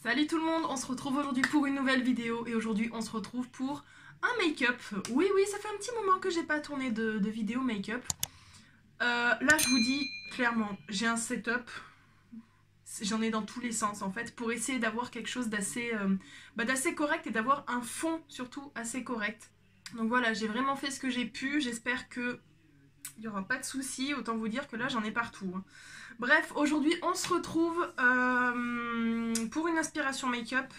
Salut tout le monde, on se retrouve aujourd'hui pour une nouvelle vidéo et aujourd'hui on se retrouve pour un make-up. Oui, ça fait un petit moment que j'ai pas tourné de vidéo make-up. Là je vous dis clairement, j'ai un setup, j'en ai dans tous les sens en fait, pour essayer d'avoir quelque chose d'assez correct et d'avoir un fond surtout assez correct. Donc voilà, j'ai vraiment fait ce que j'ai pu, j'espère que il n'y aura pas de soucis, autant vous dire que là j'en ai partout. Bref, aujourd'hui on se retrouve pour une inspiration make-up.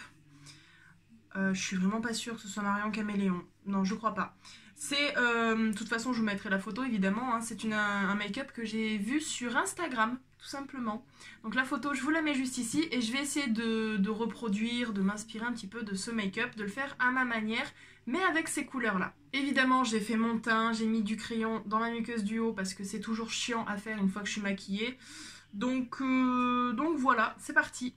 Je suis vraiment pas sûre que ce soit Marion Caméléon. Non, je crois pas. C'est, de toute façon je vous mettrai la photo évidemment, hein. C'est un make-up que j'ai vu sur Instagram, tout simplement. Donc la photo je vous la mets juste ici et je vais essayer de reproduire, de m'inspirer un petit peu de ce make-up, de le faire à ma manière, mais avec ces couleurs là. Évidemment j'ai fait mon teint, j'ai mis du crayon dans ma muqueuse du haut parce que c'est toujours chiant à faire une fois que je suis maquillée. Donc voilà, c'est parti.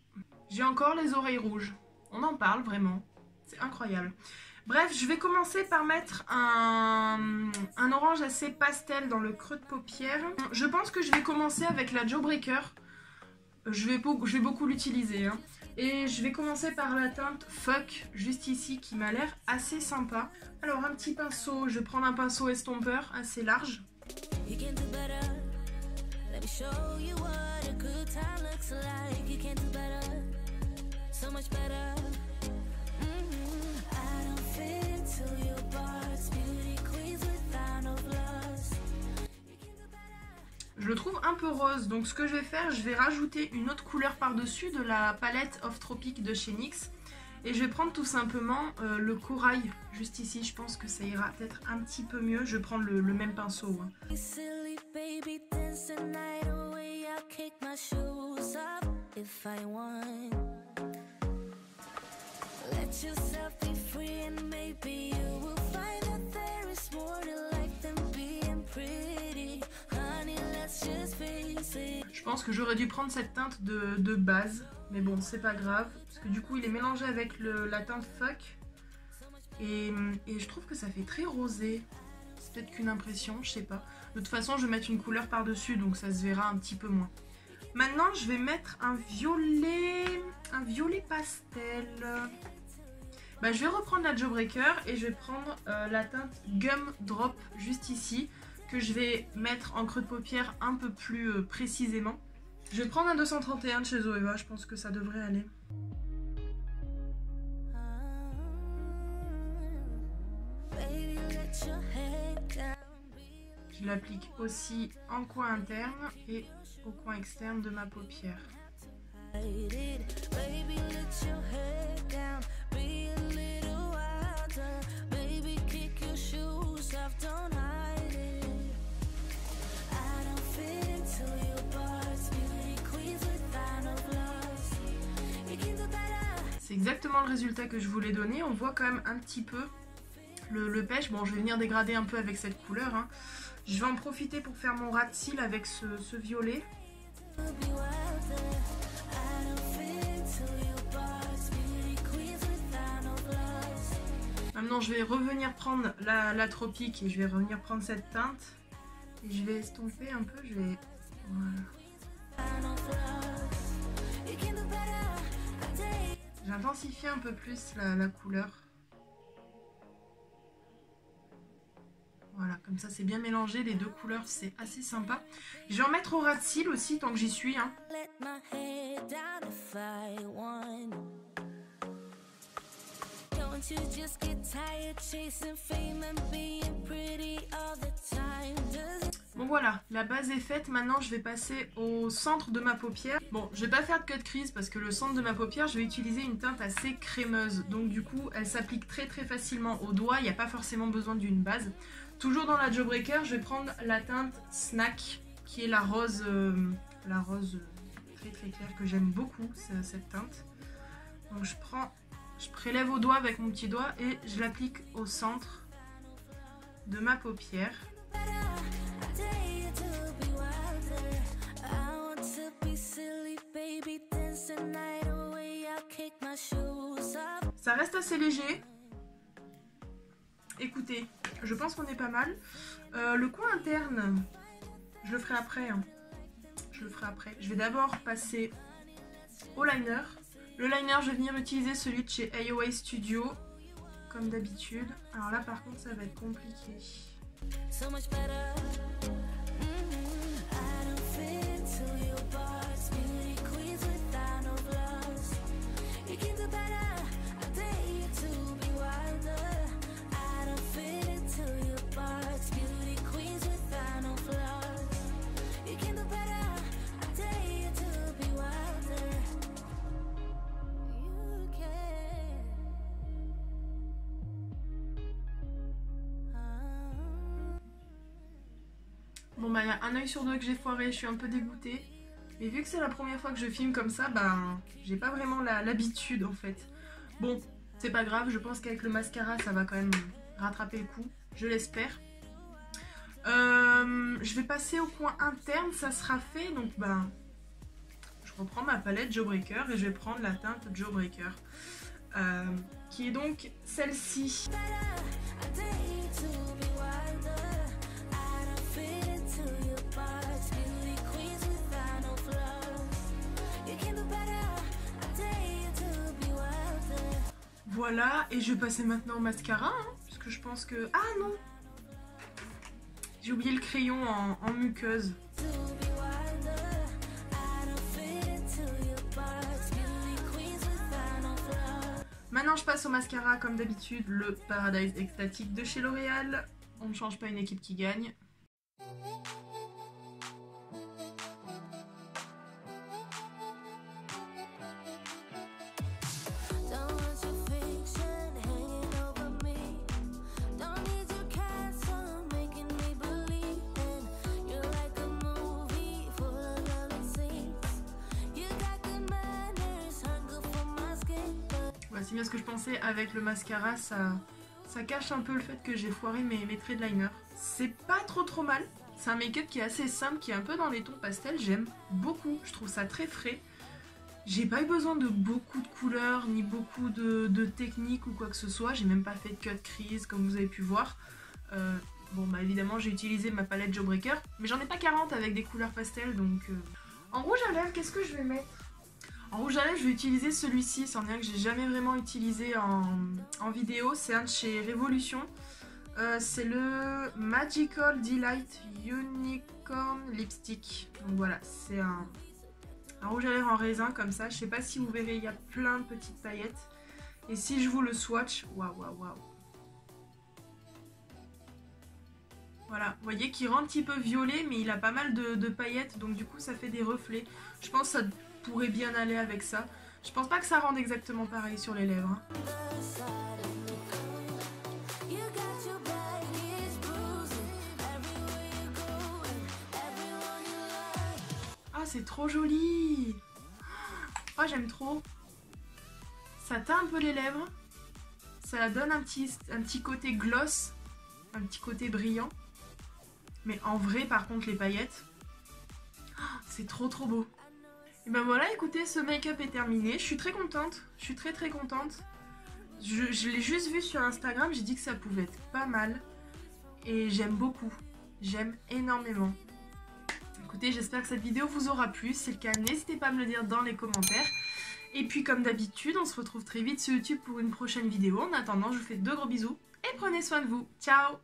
J'ai encore les oreilles rouges, on en parle vraiment, c'est incroyable. Bref, je vais commencer par mettre un orange assez pastel dans le creux de paupière. Je pense que je vais commencer avec la Jawbreaker. Je vais beaucoup l'utiliser. Hein. Et je vais commencer par la teinte Fuck, juste ici, qui m'a l'air assez sympa. Alors, un petit pinceau, je vais prendre un pinceau estompeur assez large. Je le trouve un peu rose, donc ce que je vais faire, je vais rajouter une autre couleur par-dessus de la palette Off Tropic de chez NYX. Et je vais prendre tout simplement le corail, juste ici, je pense que ça ira peut-être un petit peu mieux. Je vais prendre le même pinceau. Hein. Je pense que j'aurais dû prendre cette teinte de base, mais bon, c'est pas grave, parce que du coup, il est mélangé avec la teinte Fuck, et je trouve que ça fait très rosé. C'est peut-être qu'une impression, je sais pas. De toute façon, je vais mettre une couleur par-dessus, donc ça se verra un petit peu moins. Maintenant, je vais mettre un violet pastel. Bah, je vais reprendre la Jawbreaker et je vais prendre la teinte Gum Drop juste ici, que je vais mettre en creux de paupière un peu plus précisément. Je vais prendre un 231 de chez Zoeva, je pense que ça devrait aller. Je l'applique aussi en coin interne et au coin externe de ma paupière. C'est exactement le résultat que je voulais donner. On voit quand même un petit peu le pêche. Bon, je vais venir dégrader un peu avec cette couleur. Hein. Je vais en profiter pour faire mon ras de cils avec ce violet. Maintenant, je vais revenir prendre la Tropique et je vais revenir prendre cette teinte. Et je vais estomper un peu. Voilà. J'intensifie un peu plus la couleur. Voilà, comme ça c'est bien mélangé, les deux couleurs, c'est assez sympa. Je vais en mettre au ras de cils aussi, tant que j'y suis. Hein. Bon voilà, la base est faite, maintenant je vais passer au centre de ma paupière. Bon, je vais pas faire de cut crease parce que le centre de ma paupière, je vais utiliser une teinte assez crémeuse. Donc du coup, elle s'applique très facilement au doigt, il n'y a pas forcément besoin d'une base. Toujours dans la Jawbreaker, je vais prendre la teinte Snack, qui est la rose très claire que j'aime beaucoup, cette teinte. Donc je prélève au doigt avec mon petit doigt et je l'applique au centre de ma paupière. Ça reste assez léger. Écoutez, je pense qu'on est pas mal. Le coin interne, je le ferai après. Hein. Je vais d'abord passer au liner. Le liner, je vais venir utiliser celui de chez AOA Studio, comme d'habitude. Alors là, par contre, ça va être compliqué. Bon bah il y a un œil sur deux que j'ai foiré, je suis un peu dégoûtée. Mais vu que c'est la première fois que je filme comme ça, bah j'ai pas vraiment l'habitude en fait. Bon, c'est pas grave, je pense qu'avec le mascara ça va quand même rattraper le coup, je l'espère. Je vais passer au coin interne, ça sera fait, donc bah je reprends ma palette Jawbreaker et je vais prendre la teinte Jawbreaker. Qui est donc celle-ci. Voilà, et je vais passer maintenant au mascara, hein, puisque je pense que... Ah non! J'ai oublié le crayon en muqueuse. Maintenant je passe au mascara comme d'habitude, le Paradise Extatique de chez L'Oréal. On ne change pas une équipe qui gagne. C'est bien ce que je pensais, avec le mascara, ça cache un peu le fait que j'ai foiré mes traits de liner. C'est pas trop mal, c'est un make-up qui est assez simple, qui est un peu dans les tons pastels, j'aime beaucoup, je trouve ça très frais. J'ai pas eu besoin de beaucoup de couleurs, ni beaucoup de techniques ou quoi que ce soit, j'ai même pas fait de cut crease comme vous avez pu voir. Bon bah évidemment j'ai utilisé ma palette Jawbreaker, mais j'en ai pas 40 avec des couleurs pastel, donc... En rouge à lèvres, qu'est-ce que je vais mettre ? En rouge à lèvres, je vais utiliser celui-ci, c'en est un que j'ai jamais vraiment utilisé en vidéo, c'est un de chez Révolution. C'est le Magical Delight Unicorn Lipstick. Donc voilà, c'est un rouge à lèvres en raisin comme ça. Je sais pas si vous verrez, il y a plein de petites paillettes. Et si je vous le swatch, waouh. Voilà, vous voyez qu'il rend un petit peu violet, mais il a pas mal de paillettes, donc du coup ça fait des reflets. Je pense que ça pourrait bien aller avec ça. Je pense pas que ça rende exactement pareil sur les lèvres. Hein. Ah, c'est trop joli! Oh, j'aime trop! Ça teint un peu les lèvres. Ça donne un petit côté gloss, un petit côté brillant. Mais en vrai, par contre, les paillettes, c'est trop beau. Et ben voilà, écoutez, ce make-up est terminé. Je suis très contente. Je suis très contente. Je l'ai juste vu sur Instagram, j'ai dit que ça pouvait être pas mal. Et j'aime beaucoup. J'aime énormément. Écoutez, j'espère que cette vidéo vous aura plu. Si c'est le cas, n'hésitez pas à me le dire dans les commentaires. Et puis comme d'habitude, on se retrouve très vite sur YouTube pour une prochaine vidéo. En attendant, je vous fais de gros bisous et prenez soin de vous. Ciao!